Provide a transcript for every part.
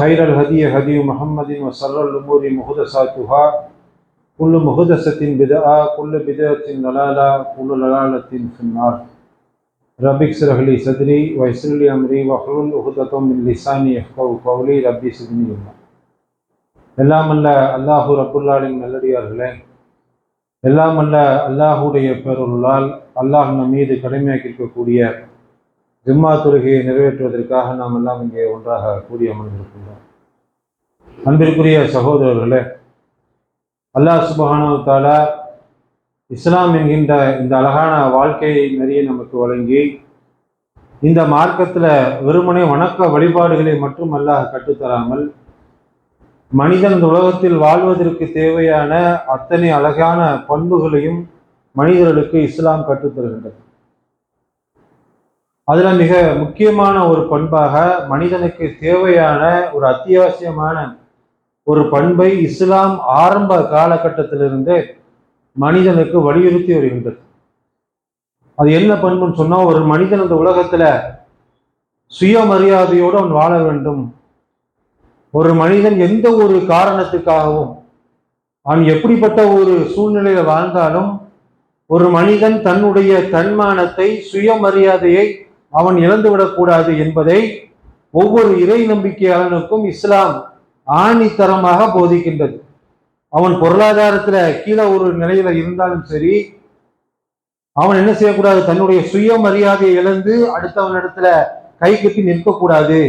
خير الهدي هدي محمد وشر الأمور محدثاتها كل محدثة بدعة كل بدعة ضلالة كل ضلالة في النار. رب اشرح لي صدري ويسر لي أمري واحلل عقدة من لساني يفقهوا قولي ربي زدني علما. எல்லாம் அல்ல அல்லாஹு ரப்புல் ஆலமீன் நல்லடியார்களே, எல்லாம் அல்ல அல்லாஹுடைய பெயருள்ளால் அல்லாஹ் நம் மீது கடமையாக்கி இருக்கக்கூடிய ஜும்மா தொழுகையை நிறைவேற்றுவதற்காக நாம் எல்லாம் இங்கே ஒன்றாக கூடி அமர்ந்திருக்கின்றோம். அன்பிற்குரிய சகோதரர்களே, அல்லாஹ் சுப்ஹானஹு வ தஆலா இஸ்லாம் என்கின்ற இந்த அழகான வாழ்க்கையை நிறைய நமக்கு வழங்கி, இந்த மார்க்கத்தில் வெறுமனே வணக்க வழிபாடுகளை மட்டும் அல்லாஹ் கற்றுத்தராமல் மனிதன் இந்த உலகத்தில் வாழ்வதற்கு தேவையான அத்தனை அழகான பண்புகளையும் மனிதர்களுக்கு இஸ்லாம் கற்றுத்தருகின்றது. அதுல மிக முக்கியமான ஒரு பண்பாக மனிதனுக்கு தேவையான ஒரு அத்தியாவசியமான ஒரு பண்பை இஸ்லாம் ஆரம்ப காலகட்டத்திலிருந்தே மனிதனுக்கு வலியுறுத்தி வருகின்றது. அது என்ன பண்புன்னு சொன்னா, ஒரு மனிதன் இந்த உலகத்துல சுயமரியாதையோடு அவன் வாழ வேண்டும். ஒரு மனிதன் எந்த ஒரு காரணத்துக்காகவும் அவன் எப்படிப்பட்ட ஒரு சூழ்நிலையில வாழ்ந்தாலும் ஒரு மனிதன் தன்னுடைய தன்மானத்தை சுயமரியாதையை அவன் இழந்துவிடக்கூடாது என்பதை ஒவ்வொரு இறை நம்பிக்கையாளனுக்கும் இஸ்லாம் ஆணித்தரமாக போதிக்கின்றது. அவன் பொருளாதாரத்துல கீழே ஒரு நிலையில இருந்தாலும் சரி, அவன் என்ன செய்யக்கூடாது, தன்னுடைய சுயமரியாதையை இழந்து அடுத்தவனிடத்துல கை கட்டி நிற்கக்கூடாது.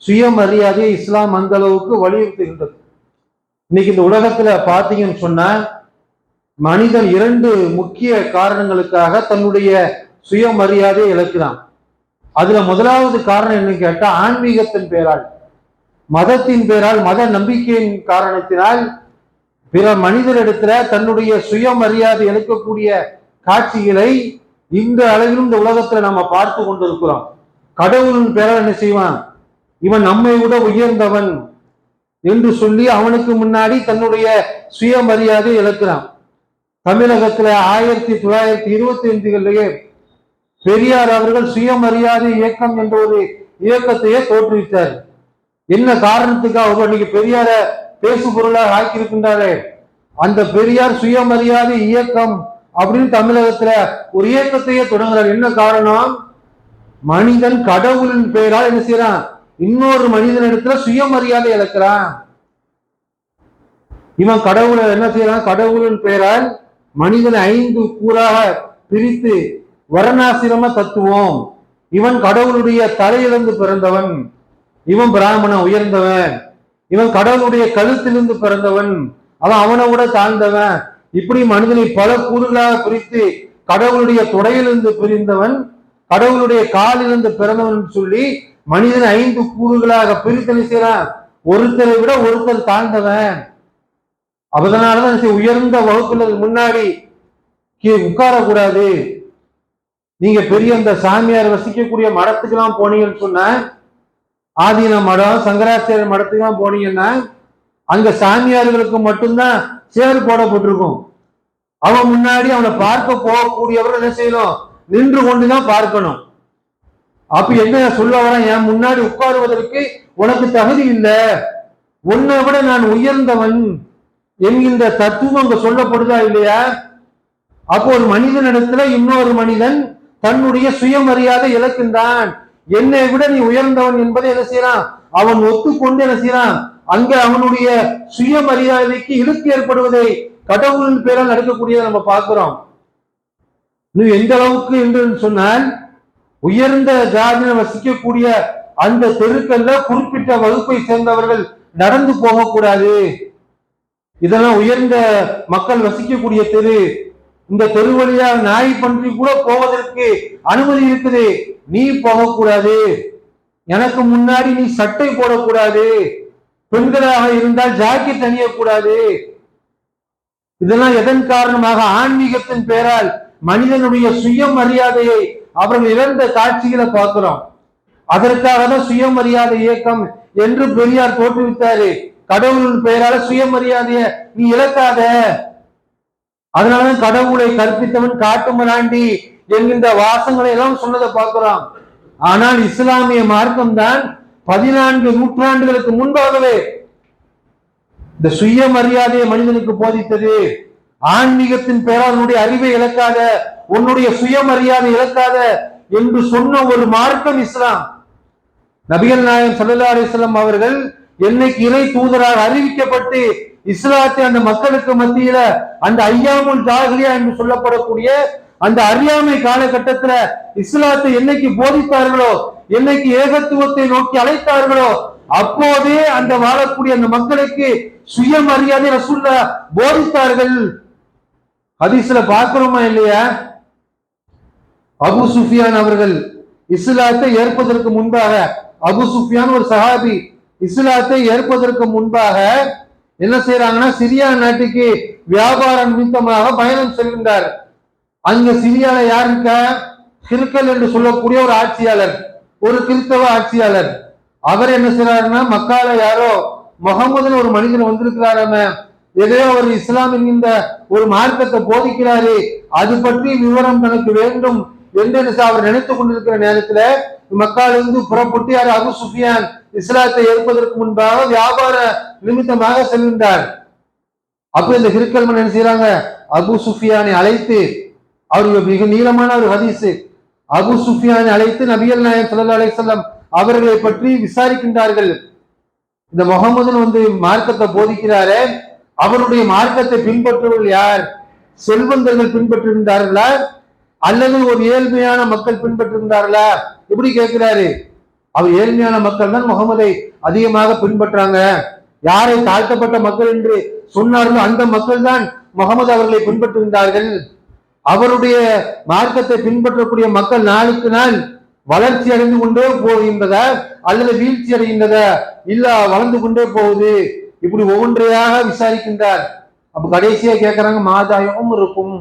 சுயமரியாதையை இஸ்லாம் அந்த அளவுக்கு வலியுறுத்துகின்றது. இன்னைக்கு இந்த உலகத்துல பாத்தீங்கன்னு சொன்னா, மனிதன் இரண்டு முக்கிய காரணங்களுக்காக தன்னுடைய சுயமரியாதையை இழக்கிறான். அதுல முதலாவது காரணம் என்னன்னு கேட்டா, ஆன்மீகத்தின் பேரால், மதத்தின் பேரால், மத நம்பிக்கையின் காரணத்தினால் பிற மனிதரிடத்துல தன்னுடைய சுயமரியாதை இழக்கக்கூடிய காட்சிகளை இந்த அளவிலும் இந்த உலகத்துல நம்ம பார்த்து கொண்டிருக்கிறோம். கடவுளின் பேரால் என்ன செய்வான், இவன் நம்மை விட உயர்ந்தவன் என்று சொல்லி அவனுக்கு முன்னாடி தன்னுடைய சுயமரியாதை இழக்கிறான். தமிழகத்துல 1925களிலேயே பெரியார் அவர்கள் சுயமரியாதை இயக்கம் என்ற ஒரு இயக்கத்தையே தோற்றுவித்தார். என்ன காரணத்துக்காக இன்னைக்கு பெரியார பேசு பொருளாக ஆக்கியிருக்கின்றாரே, அந்த பெரியார் சுயமரியாதை இயக்கம் அப்படின்னு தமிழகத்துல ஒரு இயக்கத்தையே தொடங்குறார். என்ன காரணம், மனிதன் கடவுளின் பெயரால் என்ன செய்யறான், இன்னொரு மனிதனிடத்துல சுயமரியாதை இழக்கிறான். இவன் கடவுளை என்ன செய்யறான், கடவுளின் பெயரால் மனிதனை 5 கூறாக பிரித்து வர்ணாசிரம தத்துவம், இவன் கடவுளுடைய தலையிலிருந்து பிறந்தவன், இவன் பிராமணன் உயர்ந்தவன், இவன் கடவுளுடைய கழுத்திலிருந்து பிறந்தவன், அவன் அவனை விட தாழ்ந்தவன், இப்படி மனிதனை பல கூறுகளாக பிரித்து கடவுளுடைய தொடையிலிருந்து பிரிந்தவன், கடவுளுடைய காலிலிருந்து பிறந்தவன் சொல்லி மனிதன் 5 கூறுகளாக பிரித்தனை செய்யறான். ஒருத்தரை விட ஒருத்தர் தாழ்ந்தவன். அதனாலதான் உயர்ந்த வகுப்புல முன்னாடி உட்காரக்கூடாது. நீங்க பெரிய அந்த சாமியார் வசிக்கக்கூடிய மடத்துக்கெல்லாம் போனீங்கன்னு சொன்ன, ஆதீன மடம், சங்கராச்சாரிய மடத்துக்கெல்லாம் போனீங்கன்னா அங்க சாமியார்களுக்கு மட்டும்தான் சேர் போடப்பட்டிருக்கும். அவன் முன்னாடி அவனை பார்க்க போகக்கூடியவர்கள் என்ன செய்யணும், நின்று கொண்டுதான் பார்க்கணும். அப்ப என்ன சொல்ல வர, என் முன்னாடி உட்காருவதற்கு உனக்கு தகுதி இல்லை, உன்னை விட நான் உயர்ந்தவன் என்கின்ற தத்துவம் அங்க சொல்லப்படுதா இல்லையா? அப்போ ஒரு மனிதனிடத்துல இன்னொரு மனிதன் தன்னுடைய சுயமரியாதை இழக்கின்றான். என்னை விட நீ உயர்ந்தவன் என்பதை என்ன செய்யறான், அவன் ஒத்துக்கொண்டு என்ன செய்யறான், அங்க அவனுடைய சுயமரியாதைக்கு இழுக்கு ஏற்படுவதை கடவுளின் பேரால் நடக்கக்கூடியதை நம்ம பார்க்கிறோம். நீ எந்த அளவுக்கு என்று சொன்னால், உயர்ந்த ஜாதியில் வசிக்கக்கூடிய அந்த தெருக்கள்ல குறிப்பிட்ட வகுப்பை சேர்ந்தவர்கள் நடந்து போகக்கூடாது. இதெல்லாம் உயர்ந்த மக்கள் வசிக்கக்கூடிய தெரு, இந்த தெரு வழியா நாய் பன்றி கூட போவதற்கு அனுமதி இருக்குது, நீ போகக்கூடாது. எனக்கு முன்னாடி நீ சட்டை போடக்கூடாது, பெண்களாக இருந்தால் ஜாக்கெட் அணியக்கூடாது. இதெல்லாம் எதன் காரணமாக, ஆன்மீகத்தின் பெயரால் மனிதனுடைய சுயமரியாதையை அவர்கள் இழந்த காட்சிகளை பார்க்கிறோம். அதற்காக தான் சுயமரியாதை இயக்கம் என்று பெரியார் தோற்றுவித்தாரு. கடவுளின் பெயரால சுயமரியாதைய நீ இழக்காத. அதனாலதான் கடவுளை கற்பித்தவன் காட்டுமராண்டி என்கின்ற வாசங்களை எல்லாம் சொன்னதை பார்க்கிறோம். ஆனால் இஸ்லாமிய மார்க்கம் தான் 14 நூற்றாண்டுகளுக்கு முன்பாகவே இந்த சுயமரியாதையை மனிதனுக்கு போதித்தது. ஆன்மீகத்தின் பெயரால் உன்னுடைய அறிவை இழக்காத, உன்னுடைய சுயமரியாதை இழக்காத என்று சொன்ன ஒரு மார்க்கம் இஸ்லாம். நபிகள் நாயகம் ஸல்லல்லாஹு அலைஹி வஸல்லம் அவர்கள் என்னைக்கு இறை தூதராக அறிவிக்கப்பட்டு இஸ்லாத்தை அந்த மக்களுக்கு மத்தியில அந்த ஐயாமுல் ஜாஹிலியா என்று சொல்லப்படக்கூடிய அந்த அறியாமை காலகட்டத்துல இஸ்லாத்தை என்னைக்கு போதித்தார்களோ, என்னைக்கு ஏகத்துவத்தை நோக்கி அழைத்தார்களோ, அப்போதே அந்த வாழக்கூடிய அந்த மக்களுக்கு சுயமரியாதை ரசூலுல்லாஹ் போதித்தார்கள். ஹதீஸ்ல பார்க்கிறோமா இல்லையா? அபு சுஃபியான் அவர்கள் இஸ்லாத்தை ஏற்பதற்கு முன்பாக, அபு சுஃபியான் ஒரு சஹாபி, இஸ்லாத்தை ஏற்பதற்கு முன்பாக என்ன செய்யறாங்கன்னா சிரியா நாட்டுக்கு வியாபார நிமித்தமாக பயணம் செல்கின்றார். அங்க சிரியால யார் இருக்கா? ஹிர்கல் என்று சொல்லக்கூடிய ஒரு ஆட்சியாளர், ஒரு கிறிஸ்தவ ஆட்சியாளர். அவர் என்ன செய்யறாருன்னா, மக்கால யாரோ முகமதுன்னு ஒரு மனிதன் வந்திருக்கிறாராம, ஏதோ ஒரு இஸ்லாம் என்கின்ற ஒரு மார்க்கத்தை போதிக்கிறாரு, அது பற்றி விவரம் தனக்கு வேண்டும் என்று அவர் நினைத்துக் கொண்டிருக்கிற நேரத்துல மக்காலிருந்து புறப்பட்டு யார் அபு சுஃபியான் இஸ்லாத்தை ஏற்பதற்கு முன்பாக வியாபார நிமித்தமாக செல்கின்றார். அப்ப இந்த ஹிர்கல் என்ன செய்யறாங்க, அபு சுஃபியானை அழைத்து, அவர் மிக நீளமான ஒரு ஹதீஸ், அபு சுஃபியானை அழைத்து நபிகள் நாயகம் ஸல்லல்லாஹு அலைஹி வஸல்லம் அவர்களை பற்றி விசாரிக்கின்றார்கள். இந்த முகமதுன்னு மார்க்கத்தை போதிக்கிறாரே, அவருடைய மார்க்கத்தை பின்பற்றுவர்கள் யார்? செல்வந்தர்கள் பின்பற்றுகின்றார்களா அல்லது ஒரு ஏழ்மையான மக்கள் பின்பற்றுகின்றார்களா? இப்படி கேட்கிறாரு. அவர் ஏழ்மையான மக்கள் தான் முகமதை அதிகமாக பின்பற்றாங்க. யாரை தாழ்த்தப்பட்ட மக்கள் என்று சொன்னார்களோ அந்த மக்கள் தான் முகமது அவர்களை பின்பற்றுகின்றார்கள். அவருடைய மார்க்கத்தை பின்பற்றக்கூடிய மக்கள் நாளுக்கு நாள் வளர்ச்சி அடைந்து கொண்டே போகின்றதா அல்லது வீழ்ச்சி அடைகின்றதா? இல்ல வளர்ந்து கொண்டே போகுது. இப்படி ஒவ்வொன்றையாக விசாரிக்கின்றார். அப்ப கடைசியா கேட்கிறாங்க, மாதாயம் இருக்கும்,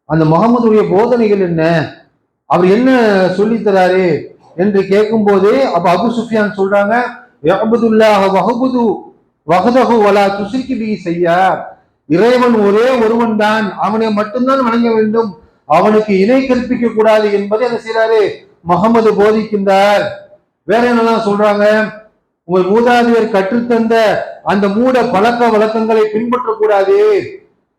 அந்த முகமதுடைய போதனைகள் என்ன, அவர் என்ன சொல்லி தராரு என்று கேட்கும் போது அப்ப அபு சுஃபியான் சொல்றாங்க, இறைவன் ஒரே ஒருவன் தான், அவனை மட்டும்தான் வணங்க வேண்டும், அவனுக்கு இணை கற்பிக்க கூடாது என்பதை என்ன செய்யறாரு, முகமது போதிக்கின்றார். வேற என்னெல்லாம் சொல்றாங்க, உங்கள் மூதாதையர் கற்றுத்தந்த அந்த மூட பழக்க வழக்கங்களை பின்பற்றக்கூடாது,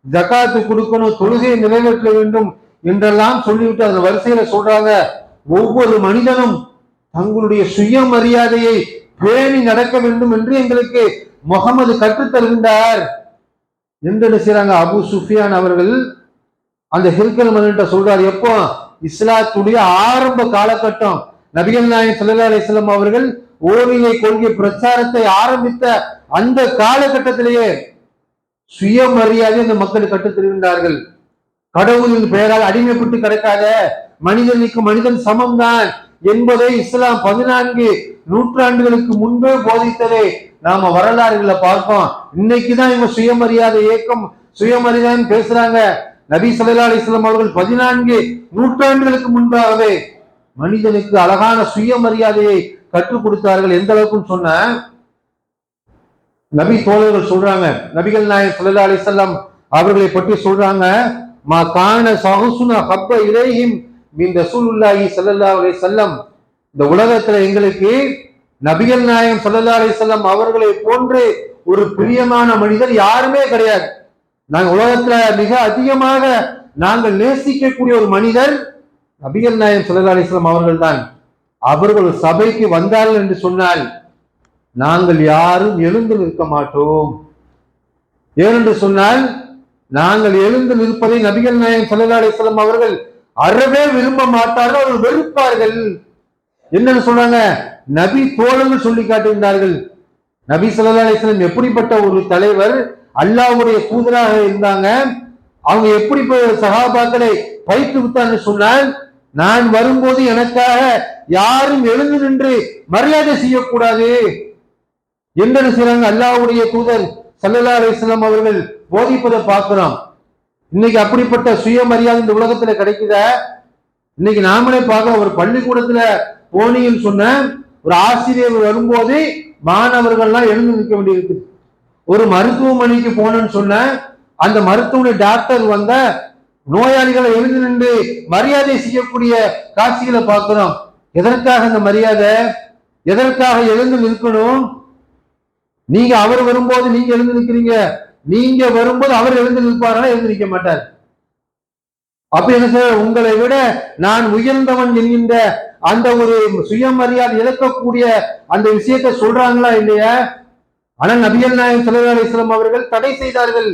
ஜகாத்து கொடுக்கணும், தொழுகையை நிறைவேற்ற வேண்டும் என்றெல்லாம் சொல்லிவிட்டு அந்த வரிசையில சொல்றாங்க, ஒவ்வொரு மனிதனும் தங்களுடைய சுயமரியாதையை பேணி நடக்க வேண்டும் என்று எங்களுக்கு முகமது கற்றுத் தருகின்றார் என்று செய்றாங்க. அபு சுஃபியான் அவர்கள் அந்த ஹிர்கல் மன்னன்ட்ட சொல்றாரு. எப்போ? இஸ்லாத்துடைய ஆரம்ப காலகட்டம், நபிகள் நாயகம் ஸல்லல்லாஹு அலைஹி வஸல்லம் அவர்கள் ஓரிரை கொள்கை பிரச்சாரத்தை ஆரம்பித்த அந்த காலகட்டத்திலேயே சுயமரியாதை அந்த மக்கள் கற்றுத் தருகின்றார்கள். கடவுளின் பெயரால் அடிமைப்பட்டு கிடக்காத, மனிதனுக்கு மனிதன் சமம்தான் என்பதை இஸ்லாம் 14 நூற்றாண்டுகளுக்கு முன்பே போதித்ததை நாம வரலாறுகளை பார்ப்போம். இன்னைக்குதான் இவங்க சுயமரியாதை இயக்கம் சுயமரியாதை பேசுறாங்க. நபி ஸல்லல்லாஹு அலைஹி வஸல்லம் அவர்கள் 14 நூற்றாண்டுகளுக்கு முன்பாகவே மனிதனுக்கு அழகான சுயமரியாதையை கற்றுக் கொடுத்தார்கள். எந்த அளவுக்கு சொன்ன நபி தோழர்கள் சொல்றாங்க, நபிகள் நாயகம் ஸல்லல்லாஹு அலைஹி வஸல்லம் அவர்களை பற்றி சொல்றாங்க, மா கான சஹுசுனா ஹப்ப இலைஹிம் மின் ரசூலுல்லாஹி ஸல்லல்லாஹு அலைஹி வஸல்லம், இந்த உலகத்துல எங்களுக்கு நபிகள் நாயகம் ஸல்லல்லாஹு அலைஹி வஸல்லம் அவர்களை போன்று ஒரு பிரியமான மனிதர் யாருமே கிடையாது. நாங்கள் உலகத்துல மிக அதிகமாக நாங்கள் நேசிக்கக்கூடிய ஒரு மனிதர் நபிகள் நாயகம் ஸல்லல்லாஹு அலைஹி வஸல்லம் அவர்கள் தான். அவர்கள் சபைக்கு வந்தார்கள் என்று சொன்னால் நாங்கள் யாரும் எழுந்து நிற்க மாட்டோம். ஏனென்று சொன்னால் நாங்கள் எழுந்து நிற்பதை நபிகள் நாயகம் ஸல்லல்லாஹு அலைஹி வஸல்லம் அவர்கள் அறவே விரும்ப மாட்டார்கள், அவர்கள் வெறுப்பார்கள். என்னன்னு சொல்றாங்க, நபி தோழர்கள் சொல்லி காட்டுகின்றார்கள். நபி ஸல்லல்லாஹு அலைஹி வஸல்லம் எப்படிப்பட்ட ஒரு தலைவர், அல்லாஹ்வுடைய தூதராக இருந்தாங்க, அவங்க எப்படி சஹாபாக்களை பயிற்றுவித்தான்னு சொன்னால், நான் வரும்போது எனக்காக யாரும் எழுந்து நின்று மரியாதை செய்யக்கூடாது என்று செய்றாங்க. அல்லாஹ்வுடைய தூதர் ஸல்லல்லாஹு அலைஹி வஸல்லம் அவர்கள் போதிப்பதை பார்க்கிறோம். இன்னைக்கு அப்படிப்பட்ட சுயமரியாதை இந்த உலகத்துல கிடைக்குதா? இன்னைக்கு நாமளே பார்க்கிறோம். ஒரு பள்ளிக்கூடத்துல போனீங்கன்னு சொன்ன ஒரு ஆசிரியர் வரும்போது மாணவர்கள்லாம் எழுந்து நிற்க வேண்டியிருக்கு. ஒரு மருத்துவமனைக்கு போனேன்னு சொன்ன அந்த மருத்துவமனை டாக்டர் வந்த நோயாளிகளை எழுந்து நின்று மரியாதை செய்யக்கூடிய காட்சிகளை பார்க்கிறோம். எதற்காக அந்த மரியாதை? எதற்காக எழுந்து நிற்கணும்? நீங்க அவர் வரும்போது நீங்க எழுந்து நிற்கிறீங்க, நீங்க வரும்போது அவர் எழுந்து நிற்பாரா? எழுந்து நிற்க மாட்டார். அப்ப என்ன சார், உங்களை விட நான் உயர்ந்தவன் என்கின்ற அந்த ஒரு சுயமரியாதை இழக்கக்கூடிய அந்த விஷயத்தை சொல்றாங்களா இல்லையா? ஆனால் நபிகள் நாயகம் ஸல்லல்லாஹு அலைஹி வஸல்லம் அவர்கள் தடை செய்தார்கள்.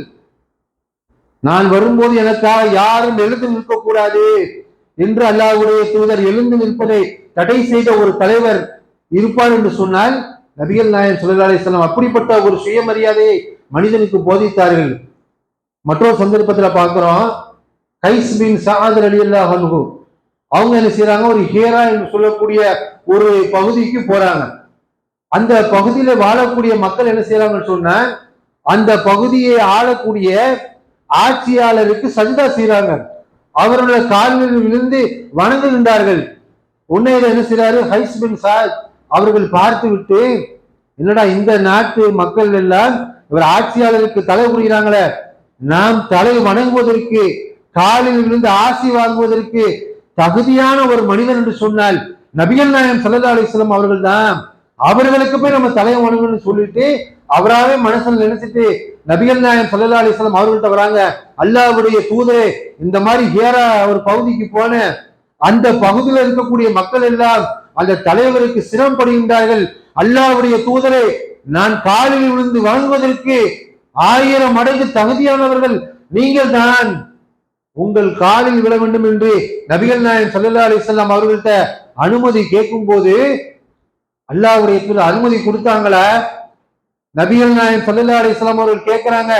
நான் வரும்போது எனக்காக யாரும் எழுந்து நிற்கக்கூடாது என்று அல்லாஹ்வுடைய தூதர் எழுந்து நிற்பதை தடை செய்த ஒரு தலைவர் இருப்பார் என்று சொன்னால் நபிகள் நாயகம் ஸல்லல்லாஹு அலைஹி வஸல்லம் அப்படிப்பட்ட ஒரு சுயமரியாதையை மனிதனுக்கு போதித்தார்கள். மற்றொரு சந்தர்ப்பத்தில் பார்க்கிறோம், கைஸ் பின் சஅத் ரலியல்லாஹு அன்ஹு அவங்க என்ன செய்யறாங்க, ஒரு ஹேரா என்று சொல்லக்கூடிய ஒரு பகுதிக்கு போறாங்க. அந்த பகுதியில வாழக்கூடிய மக்கள் என்ன செய்யறாங்கன்னு சொன்னா, அந்த பகுதியை ஆளக்கூடிய ஆட்சியாளருக்கு சஜதா செய்யறாங்க. அவருடைய கால்களில் விழுந்து வணங்குகின்றார்கள். உன்னையில என்ன செய்யறாரு, கைஸ் பின் சஅத் அவர்கள் பார்த்து விட்டு, என்னடா இந்த நாட்டு மக்கள் எல்லாம் இவர் ஆட்சியாளருக்கு தலை புரிகிறாங்களே, நாம் தலை வணங்குவதற்கு காலில் விழுந்து ஆசி வாங்குவதற்கு தகுதியான ஒரு மனிதன் என்று சொன்னால் நபிகள் நாயகம் ஸல்லல்லாஹு அலைஹி வஸல்லம் அவர்கள் தான். அவர்களுக்கு போய் நம்ம தலை வணங்கணும்னு சொல்லிட்டு அவராவே மனசுல நினைச்சிட்டு நபிகள் நாயகம் ஸல்லல்லாஹு அலைஹி வஸல்லம் அவர்கள்ட்ட வராங்க. அல்லாஹ்வுடைய தூதரே, இந்த மாதிரி ஹேரா ஒரு பகுதிக்கு போன அந்த பகுதியில் இருக்கக்கூடிய மக்கள் எல்லாம் அந்த தலைவருக்கு சிரமப்படுகின்றார்கள். அல்லாஹ்வுடைய தூதரே, நான் காலில் விழுந்து வணங்குவதற்கு 1000 மடங்கு தகுதியானவர்கள் நீங்கள் தான். உங்கள் காலில் விழ வேண்டும் என்று நபிகள் நாயகம் ஸல்லல்லாஹு அலைஹி வஸல்லம் அவர்கள்ட்ட அனுமதி கேட்கும் போது அல்லாஹ்வுடைய தூதர் அனுமதி கொடுத்தாங்களா? நபிகள் நாயகம் ஸல்லல்லாஹு அலைஹி வஸல்லம் அவர்கள் கேட்கிறாங்க,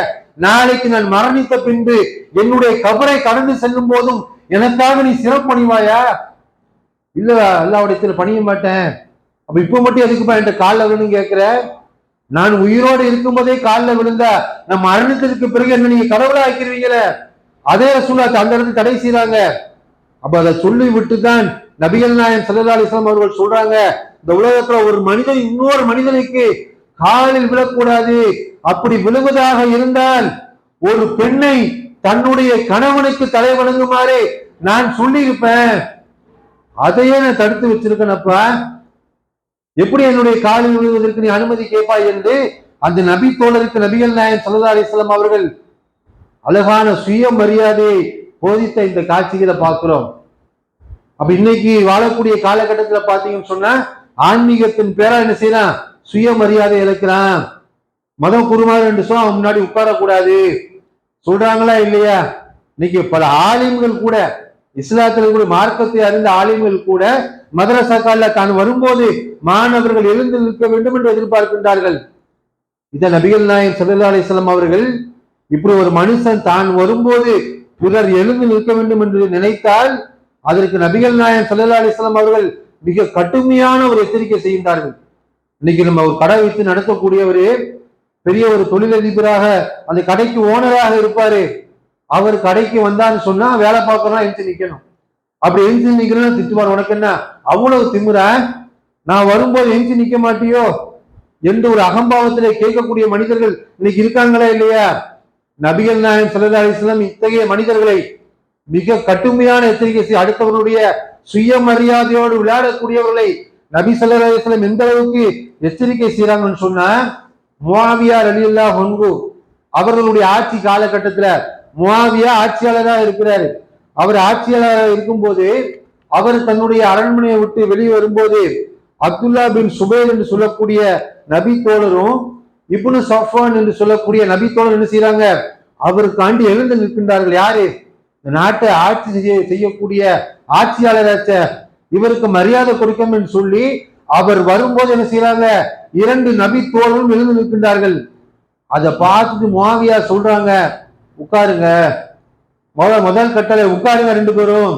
நாளைக்கு நான் மரணித்த பின்பு என்னுடைய கபரை கடந்து செல்லும் போதும் எனக்காக நீ சிறப்பு பணிவாயா? இல்ல, அல்லாஹ்வுடைய தூதர் பணிய மாட்டேன். அப்ப இப்ப மட்டும் எதுக்குப்பா என்கிட்ட காலில் விழுன்னு கேட்கிற? நான் உயிரோடு இருக்கும்போதே காலில் விழுந்தா நான் மரணித்ததுக்கு பிறகு என்ன நீங்க கடவுளா ஆக்கிடுவீங்களே? அதே ரசூலுல்லாஹ் அந்த இடத்துல தடை செய்றாங்க. அப்ப அதை சொல்லி விட்டுதான் நபிகள் நாயகம் ஸல்லல்லாஹு அலைஹி வஸல்லம் அவர்கள் சொல்றாங்க, இந்த உலகத்துல ஒரு மனிதன் இன்னொரு மனிதனுக்கு காலில் விழக்கூடாது. அப்படி விழுவதாக இருந்தால் ஒரு பெண்ணை தன்னுடைய கணவனுக்கு தலை வணங்குமாறு நான் சொல்லி இருப்பேன். அதையே நான் தடுத்து வச்சிருக்கேனப்பா. எப்படி என்னுடைய காலில் விழுவதற்கு நீ அனுமதி கேட்பாய் என்று அந்த நபி தோழருக்கு நபிகள் நாயகம் ஸல்லல்லாஹு அலைஹி வஸல்லம் அவர்கள் அழகான சுயமரியாதையை போதித்த இந்த காட்சிகளை பார்க்கிறோம். அப்ப இன்னைக்கு வாழக்கூடிய காலகட்டத்தில் பாத்தீங்கன்னு சொன்னா ஆன்மீகத்தின் பேரா என்ன செய்யறான், சுயமரியாதை இழக்கிறான். மதம் குருமாறு என்று சொன்னா அவன் முன்னாடி உட்காரக்கூடாது சொல்றாங்களா இல்லையா? இன்னைக்கு பல ஆலிம்கள் கூட, இஸ்லாத்துல கூட மார்க்கத்தை அறிந்த ஆலிம்கள் கூட மதரசாக்கால தான் வரும்போது மாணவர்கள் எழுந்து நிற்க வேண்டும் என்று எதிர்பார்க்கின்றார்கள். இத நபிகள் நாயகம் ஸல்லல்லாஹு அலைஹி வஸல்லம் அவர்கள் இப்படி ஒரு மனுஷன் தான் வரும்போது பிறர் எழுந்து நிற்க வேண்டும் என்று நினைத்தால் அதற்கு நபிகள் நாயகம் ஸல்லல்லாஹு அலைஹி வஸல்லம் அவர்கள் மிக கடுமையான ஒரு எச்சரிக்கை செய்கின்றார்கள். இன்னைக்கு நம்ம ஒரு கடை வைத்து நடத்தக்கூடிய ஒரு பெரிய ஒரு தொழிலதிபராக அந்த கடைக்கு ஓனராக இருப்பாரு. அவர் கடைக்கு வந்தான்னு சொன்னா வேலை பார்க்கணும், எஞ்சி நிக்கணும். அப்படி எஞ்சி நிக்கணும்னு திட்டுவார், உனக்கு என்ன அவ்வளவு திமிரா, நான் வரும்போது எஞ்சி நிக்க மாட்டியோ என்று ஒரு அகம்பாவத்திலே கேட்கக்கூடிய மனிதர்கள் இன்னைக்கு இருக்காங்களா இல்லையா? நபிகள் நாயகம் ஸல்லல்லாஹு அலைஹி வஸல்லம் இத்தகைய மனிதர்களை மிக கடுமையான எச்சரிக்கை செய்ய, அடுத்தவர்களுடைய சுயமரியாதையோடு விளையாடக்கூடியவர்களை நபி ஸல்லல்லாஹு அலைஹி வஸல்லம் எந்த அளவுக்கு எச்சரிக்கை செய்யறாங்கன்னு சொன்னா, முஆவியா ரலியல்லாஹு அன்ஹு அவர்களுடைய ஆட்சி காலகட்டத்துல முஆவியா ஆட்சியாளராக இருக்கிறாரு. அவர் ஆட்சியாளராக இருக்கும்போது அவர் தன்னுடைய அரண்மனையை விட்டு வெளியே வரும்போது அப்துல்லா பின் சுபைர் என்று சொல்லக்கூடிய நபி தோழரும் இப்னு சஃப்வான் என்று சொல்லக்கூடிய நபி தோழர் என்ன செய்யறாங்க, அவருக்காண்டி எழுந்து நிற்கின்றார்கள். யாரு? இந்த நாட்டை ஆட்சி செய்யக்கூடிய ஆட்சியாளராச்ச, இவருக்கு மரியாதை கொடுக்கும் என்று சொல்லி அவர் வரும்போது என்ன செய்யறாங்க, 2 நபி தோழரும் எழுந்து நிற்கின்றார்கள். அதை பார்த்துட்டு முஆவியா சொல்றாங்க, உட்காருங்க, முதல் கட்டளை உட்காருங்க 2 பேரும்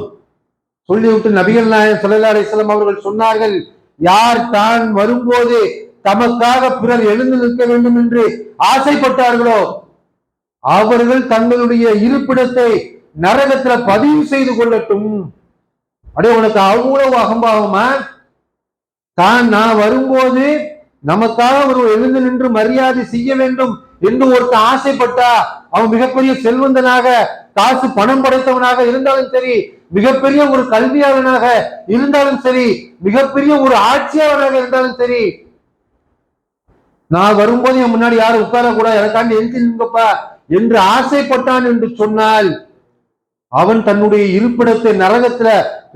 சொல்லிவிட்டு நபிகள் நாயகம் ஸல்லல்லாஹு அலைஹி வஸல்லம் அவர்கள் சொன்னார்கள், யார் தான் வரும்போது தமக்காக பிறர் எழுந்து நிற்க வேண்டும் என்று ஆசைப்பட்டார்களோ அவர்கள் தங்களுடைய இருப்பிடத்தை நரகத்துல பதிவு செய்து கொள்ளட்டும். அடே, உனக்கு அவ்வளவு அகம்பாவமா? நான் வரும்போது நமக்காக ஒரு எழுந்து நின்று மரியாதை செய்ய வேண்டும் என்று ஒருத்தர் ஆசைப்பட்டா அவன் மிகப்பெரிய செல்வந்தனாக காசு பணம் படைத்தவனாக இருந்தாலும் சரி, மிகப்பெரிய ஒரு கல்வியாளனாக இருந்தாலும் சரி, மிகப்பெரிய ஒரு ஆட்சியாளராக இருந்தாலும் சரி, நான் வரும்போது என் முன்னாடி யாரும் உட்காரக்கூடாது, எனக்காண்டி எழுதி நிற்பா என்று ஆசைப்பட்டான் என்று சொன்னால், அவன் தன்னுடைய இருப்பிடத்தை நரகத்துல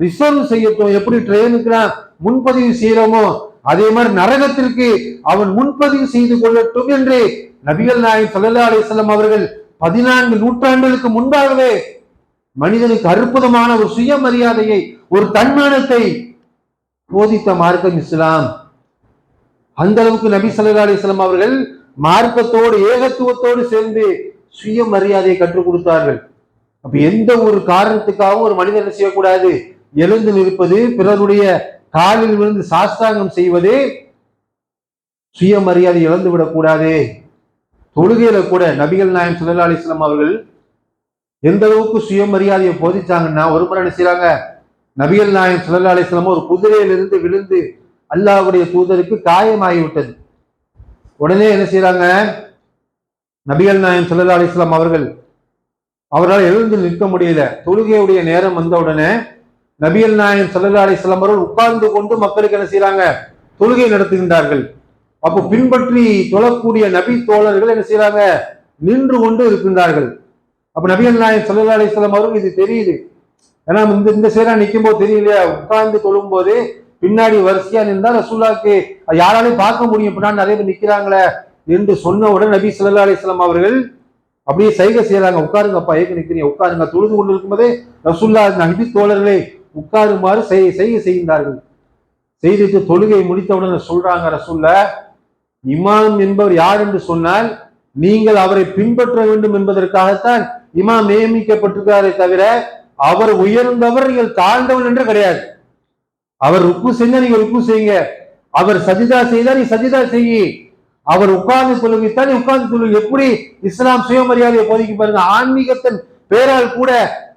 ரிசர்வ் செய்யட்டும். எப்படி ட்ரெயினுக்கு முன்பதிவு செய்யறோமோ அதே மாதிரி நரகத்திற்கு அவன் முன்பதிவு செய்து கொள்ளட்டும் என்று நபிகள் நாயகம் ஸல்லல்லாஹு அலைஹி வஸல்லம் அவர்கள் 14 நூற்றாண்டுகளுக்கு முன்பாகவே மனிதனுக்கு அற்புதமான ஒரு சுயமரியாதையை, ஒரு தன்மானத்தை போதித்த மார்க்கம் இஸ்லாம். அந்த அளவுக்கு நபி ஸல்லல்லாஹு அலைஹி வஸல்லம் அவர்கள் மார்க்கத்தோடு ஏகத்துவத்தோடு சேர்ந்து சுயமரியாதையை கற்றுக் கொடுத்தார்கள். அப்ப எந்த ஒரு காரணத்துக்காகவும் ஒரு மனிதன் செய்யக்கூடாது, எழுந்து நிற்பது, பிறருடைய காலில் விழுந்து சாஸ்தாங்கம் செய்வது, சுயமரியாதை இழந்து விடக்கூடாது. தொழுகையில கூட நபிகள் நாயகம் ஸல்லல்லாஹு அலைஹி வஸல்லம் அவர்கள் எந்த அளவுக்கு சுயமரியாதையை போதிச்சாங்கன்னா, ஒரு முறை என்ன செய்றாங்க, நபிகள் நாயகம் ஸல்லல்லாஹு அலைஹி வஸல்லம் ஒரு குதிரையிலிருந்து விழுந்து அல்லாஹ்வுடைய தூதருக்கு காயமாகிவிட்டது. உடனே என்ன செய்யறாங்க, நபிகள் நாயகம் ஸல்லல்லாஹு அலைஹி வஸல்லம் அவரால் எழுந்து நிற்க முடியல. தொழுகையுடைய நேரம் வந்த உடனே நபிகள் நாயகம் ஸல்லல்லாஹு அலைஹி வஸல்லம் அவர்கள் உட்கார்ந்து கொண்டு மக்களுக்கு என்ன செய்யறாங்க, தொழுகை நடத்துகின்றார்கள். அப்போ பின்பற்றி தொழக்கூடிய நபி தோழர்கள் என்ன செய்யறாங்க, நின்று கொண்டு இருக்கின்றார்கள். அப்ப நபிகள் நாயகம் ஸல்லல்லாஹு அலைஹி வஸல்லம் அவர்கள் இது தெரியுது. ஏன்னா இந்த சேரா நிற்கும் போது தெரியலையா, உட்கார்ந்து தொழும் போது பின்னாடி வரிசையா நின்றா ரசூலுல்லாஹ்க்கு யாராலையும் பார்க்க முடியும், பின்னாடி நிறைய பேர் நிக்கிறாங்களே என்று சொன்ன உடனே நபி ஸல்லல்லாஹு அலைஹி வஸல்லம் அவர்கள் அப்படியே சைகை செய்யறாங்க, உட்காருங்கப்பா, ஏற்க நிற்கிறீங்க, உட்காருங்க. தொழுது கொண்டு இருக்கும்போதே ரசூலுல்லாஹ் நபி தோழர்களை உட்காருமாறு செய்கை செய்கின்றார்கள். செய்துட்டு தொழுகை முடித்தவுடன் சொல்றாங்க, ரசூலுல்லாஹ், இமாம் என்பவர் யார் என்று சொன்னால் நீங்கள் அவரை பின்பற்ற வேண்டும் என்பதற்காகத்தான் இமாம் நியமிக்கப்பட்டிருக்கிறாரே தவிர அவர் உயர்ந்தவர் நீங்கள் தாழ்ந்தவர் என்று கிடையாது. அவர் ருக்கு செஞ்சா நீங்க ருக்கு செய்யுங்க, அவர் சஜிதா செய்தா நீ சஜிதா செய்யி, அவர் உட்கார்ந்து தொழுவித்தான் உட்கார்ந்து தொழு. எப்படி இஸ்லாம் சுயமரியாதையை போதிக்க பாருங்க. ஆன்மீகத்தின் பேரால் கூட,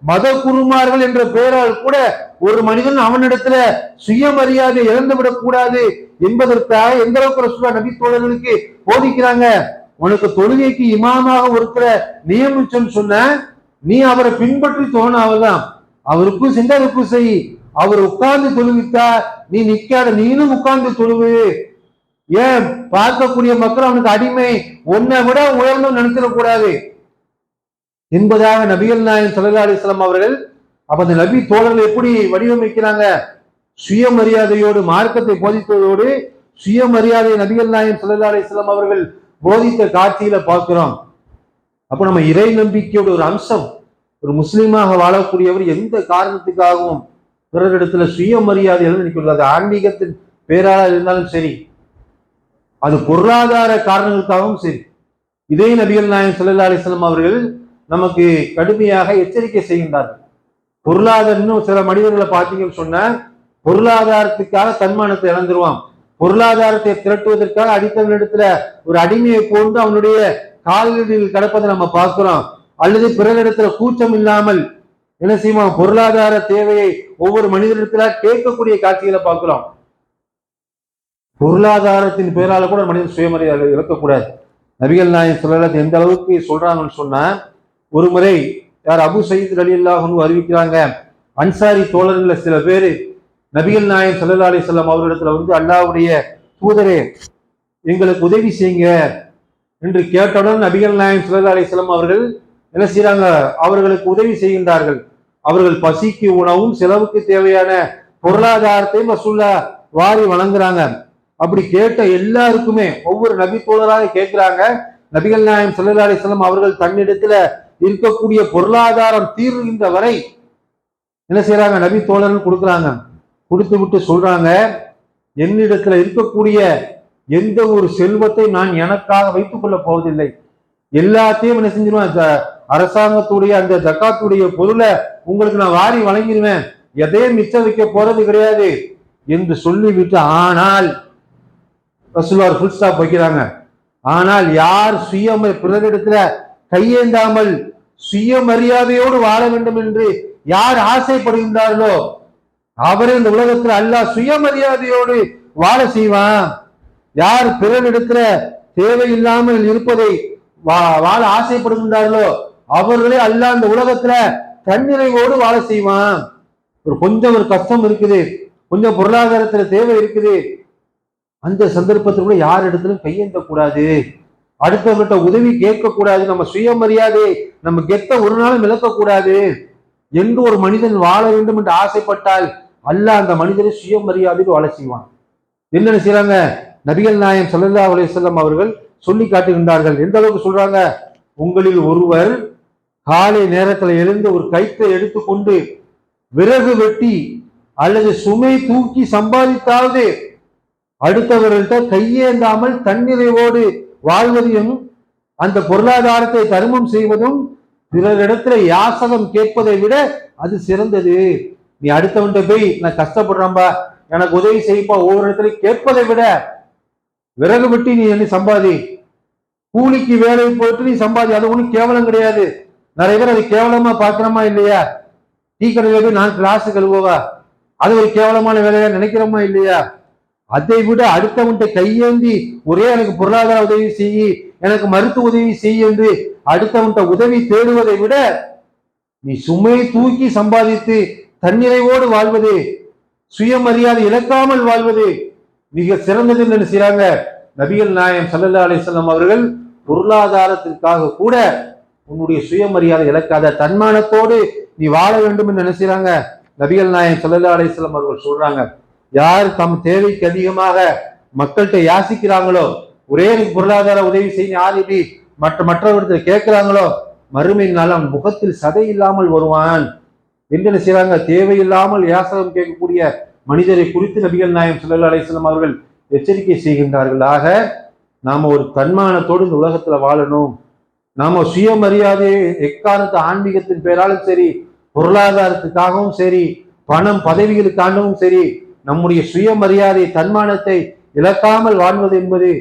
மத குருமார்கள் என்ற பெயரால் கூட ஒரு மனிதன் அவனிடத்துல சுயமரியாதை இழந்துவிடக் கூடாது என்பதற்காக எந்த அளவுக்கு ரசூலுல்லாஹ் நபி தோழர்களுக்கு போதிக்கிறாங்க. உனக்கு தொழுகைக்கு இமாமாக ஒருத்தர நியமிச்சோன்னு சொன்ன, நீ அவரை பின்பற்றி தோண அவர்தான். அவருக்கு செஞ்சா ருக்கு செய், அவர் உட்கார்ந்து தொழுவித்தா நீ நிக்காத, நீனும் உட்கார்ந்து தொழுவு. ஏன் பார்க்கக்கூடிய மக்கள் அவனுக்கு அடிமை, உன்னை விட உயர்ந்து நினைச்சிடக்கூடாது என்பதாக நபிகள் நாயகம் ஸல்லல்லாஹு அலைஹி வஸல்லம் அவர்கள் அப்ப அந்த நபி தோழர்கள் எப்படி வடிவமைக்கிறாங்க, சுயமரியாதையோடு மார்க்கத்தை போதித்ததோடு சுயமரியாதை நபிகள் நாயகம் ஸல்லல்லாஹு அலைஹி வஸல்லம் அவர்கள் போதித்த காட்சியில பார்க்கிறோம். அப்ப நம்ம இறை நம்பிக்கையோட ஒரு அம்சம், ஒரு முஸ்லீமாக வாழக்கூடியவர் எந்த காரணத்துக்காகவும் பிறரிடத்துல சுயமரியாதை நிற்கிறது. அது ஆன்மீகத்தின் பேராக இருந்தாலும் சரி, அது பொருளாதார காரணங்களுக்காகவும் சரி. இதே நபிகள் நாயகம் ஸல்லல்லாஹு அலைஹி வஸல்லம் அவர்கள் நமக்கு கடுமையாக எச்சரிக்கை செய்கின்றார்கள். பொருளாதாரம் சில மனிதர்களை பார்த்தீங்கன்னு சொன்னா பொருளாதாரத்துக்காக தன்மானத்தை இழந்துருவான். பொருளாதாரத்தை திரட்டுவதற்காக அடித்தவனிடத்துல ஒரு அடிமையை போன்று அவனுடைய கால்களில் கிடப்பதை நம்ம பார்க்கிறோம். அல்லது பிறரிடத்துல கூச்சம் இல்லாமல் என்ன செய்வான், பொருளாதார தேவையை ஒவ்வொரு மனிதனிடத்துல கேட்கக்கூடிய காட்சிகளை பார்க்கிறோம். பொருளாதாரத்தின் பேரால கூட மனிதன் சுயமரியாதை இழக்கக்கூடாது. நபிகள் நாயகம் ஸல்லல்லாஹு எந்த அளவுக்கு சொல்றாங்கன்னு சொன்னா, ஒரு முறை யார் அபு சயீத் ரலியல்லாஹு அன்ஹு அறிவிக்கிறாங்க, அன்சாரி தோழர்கள சில பேர் நபிகள் நாயகம் ஸல்லல்லாஹு அலைஹி வஸல்லம் அவர்களிடத்துல வந்து, அல்லாஹ்வுடைய தூதரே எங்களுக்கு உதவி செய்யுங்க என்று கேட்டவுடன் நபிகள் நாயகம் ஸல்லல்லாஹு அலைஹி வஸல்லம் அவர்கள் என்ன செய்யறாங்க, அவர்களுக்கு உதவி செய்கின்றார்கள். அவர்கள் பசிக்கு உணவும் செலவுக்கு தேவையான பொருளாதாரத்தையும் ரசூலுல்லாஹ் வாரி வழங்குறாங்க. அப்படி கேட்ட எல்லாருக்குமே ஒவ்வொரு நபி தோழராக கேட்கிறாங்க. நபிகள் நாயகம் ஸல்லல்லாஹு அலைஹி வஸல்லம் அவர்கள் தன்னிடத்துல இருக்கக்கூடிய பொருளாதாரம் தீர்கின்ற வரை என்ன செய்யறாங்க, நபி தோழர்கள் கொடுக்குறாங்க. கொடுத்து விட்டு சொல்றாங்க, என்னிடத்துல இருக்கக்கூடிய எந்த ஒரு செல்வத்தை நான் எனக்காக வைத்துக் கொள்ள போவதில்லை, எல்லாத்தையும் என்ன செஞ்சிருவேன், அரசாங்கத்துடைய அந்த ஜக்காத்துடைய பொருளை உங்களுக்கு நான் வாரி வழங்கிடுவேன், எதையும் மிச்சம் வைக்க போறது கிடையாது என்று சொல்லிவிட்டு, ஆனால் ரசூலுல்லாஹ் ஃபுல் ஸ்டாப் வைக்கிறாங்க. ஆனால் யார் பிறரிடத்துல கையேந்தாமல் சுயமரியாதையோடு வாழ வேண்டும் என்று யார் ஆசைப்படுகின்றார்களோ அவரே இந்த உலகத்துல அல்லாஹ் சுயமரியாதையோடு வாழ செய்வான். யார் பிறரிடத்துல தேவையில்லாமல் இருப்பதை வாழ ஆசைப்படுகின்றார்களோ அவர்களே அல்லாஹ் இந்த உலகத்துல தன்னிறைவோடு வாழ செய்வான் கொஞ்சம் ஒரு கஷ்டம் இருக்குது, கொஞ்சம் பொருளாதாரத்துல தேவை இருக்குது, அந்த சந்தர்ப்பத்தில் யார் இடத்திலும் கையேந்த கூடாது, அடுத்தவர்கிட்ட உதவி கேட்க கூடாது, நம்ம சுயமரியாதை நம்ம கெத்த ஒரு நாளும் இழக்கக்கூடாது என்று ஒரு மனிதன் வாழ வேண்டும் என்று ஆசைப்பட்டால் அல்லாஹ் அந்த மனிதனை சுயமரியாதையில் வாழ செய்வான். என்ன செய்யறாங்க? நபிகள் நாயகம் ஸல்லல்லாஹு அலைஹி வஸல்லம் அவர்கள் சொல்லி காட்டுகின்றார்கள். எந்த அளவுக்கு சொல்றாங்க? உங்களில் ஒருவர் காலை நேரத்தில் எழுந்து ஒரு கயிற்றை எடுத்துக்கொண்டு விறகு வெட்டி அல்லது சுமை தூக்கி சம்பாதித்தாவது அடுத்தவர்கள்ட்ட கையேந்தாமல் தன்னிறைவோடு வாழ்வதையும் அந்த பொருளாதாரத்தை தர்மம் செய்வதும் பிறரிடத்துல யாசகம் கேட்பதை விட அது சிறந்தது. நீ அடுத்தவன்கிட்ட போய் நான் கஷ்டப்படுறேன்பா எனக்கு உதவி செய்யப்பா ஒவ்வொரு இடத்துல கேட்பதை விட விறகு வெட்டி நீ என்ன சம்பாதி, கூலிக்கு வேலை போயிட்டு நீ சம்பாதி, அது ஒண்ணும் கேவலம் கிடையாது. நிறைய பேர் அது கேவலமா பாக்குறோமா இல்லையா? டீ கடையில போய் நான் கிளாஸ் கழுவவா, அது ஒரு கேவலமான வேலையா நினைக்கிறோமா இல்லையா? அதை விட அடுத்தவன்கிட்ட கையேந்தி ஒரே எனக்கு பொருளாதார உதவி செய்யி, எனக்கு மருத்துவ உதவி செய்ய என்று அடுத்தவன்கிட்ட உதவி தேடுவதை விட நீ சுமை தூக்கி சம்பாதித்து தன்னிறைவோடு வாழ்வது, சுயமரியாதை இழக்காமல் வாழ்வது மிக சிறந்தது என்று செய்றாங்க. நபிகள் நாயகம் ஸல்லல்லாஹு அலைஹி வஸல்லம் அவர்கள் பொருளாதாரத்திற்காக கூட உன்னுடைய சுயமரியாதை இழக்காத தன்மானத்தோடு நீ வாழ வேண்டும் என்று நினைச்சாங்க. நபிகள் நாயகம் ஸல்லல்லாஹு அலைஹி வஸல்லம் அவர்கள் சொல்றாங்க, யார் தம் தேவைக்கு அதிகமாக மக்கள்கிட்ட யாசிக்கிறாங்களோ, ஒரே எனக்கு பொருளாதார உதவி செய்ய ஆதிபி மற்றவர்கள் கேட்கிறாங்களோ, மறுமை நாள் அவன் முகத்தில் சதை இல்லாமல் வருவான் என்று செய்றாங்க. தேவையில்லாமல் யாசகம் கேட்கக்கூடிய மனிதரை குறித்து நபிகள் நாயகம் ஸல்லல்லாஹு அலைஹி வஸல்லம் அவர்கள் எச்சரிக்கை செய்கின்றார்கள். ஆக நாம ஒரு தன்மானத்தோடு இந்த உலகத்துல வாழணும். நாம சுயமரியாதை எக்காரணத்து ஆன்மீகத்தின் பேராலும் சரி, பொருளாதாரத்துக்காகவும் சரி, பணம் பதவிகளுக்காகவும் சரி, நம்முடைய சுயமரியாதை தன்மானத்தை இழக்காமல் வாழ்வது என்பது